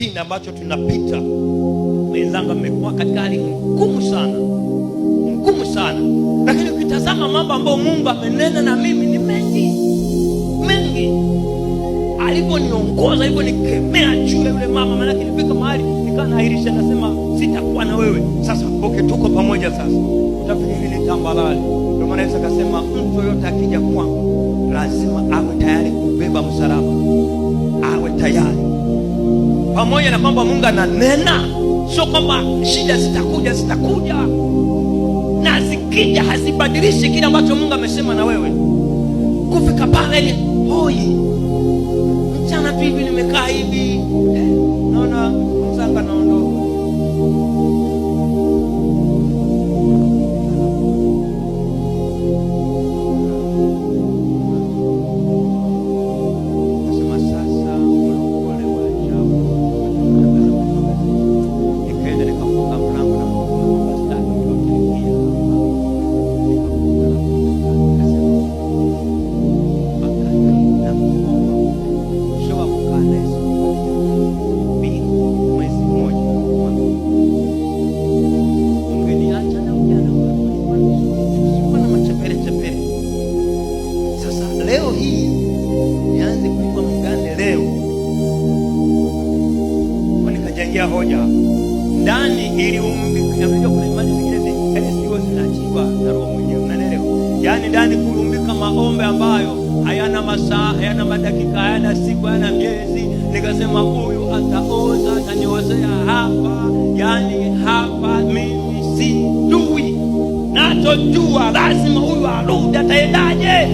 Kile ambacho tunapita, wenzangu, mmekuwa katika hali ngumu sana, lakini ukitazama mambo ambayo Mungu amenena na mimi ni mengi. Aliponiongoza, aliponikemea juu ya yule mama, maana nilifika mahali nikanaahirisha, nasema sitakuwa na wewe. Sasa tuko pamoja sasa, utafikiri ni tambalale. Ndio maana Yesu akasema mtu yote akija kwangu lazima awe tayari kubeba msalaba, awe tayari. Pamoja na kwamba Mungu ananena, sio kwamba shida zitakuja na zikija hazibadilishi kile ambacho Mungu amesema na wewe. Kufika pale hoi mchana tu hivi nimekaa hivi, naona mzanga naondoka. Nasema sasa mlokole wa ajabu. Nikaenda nikafunga mlango na bastaki nikaingia. Leo hii nianze kuimba mgande leo, kwa nikajengia hoja ndani ili umbike. Kuna imani zingine sio zinaachiwa na Roho mwenyewe, unaelewa? Yaani ndani kulumbika maombi ambayo hayana masaa, hayana madakika, hayana siku, hayana miezi. Nikasema huyu ataoza, ataniozea hapa, yaani hapa mimi sijui, natojua lazima huyu arudi. Ataendaje?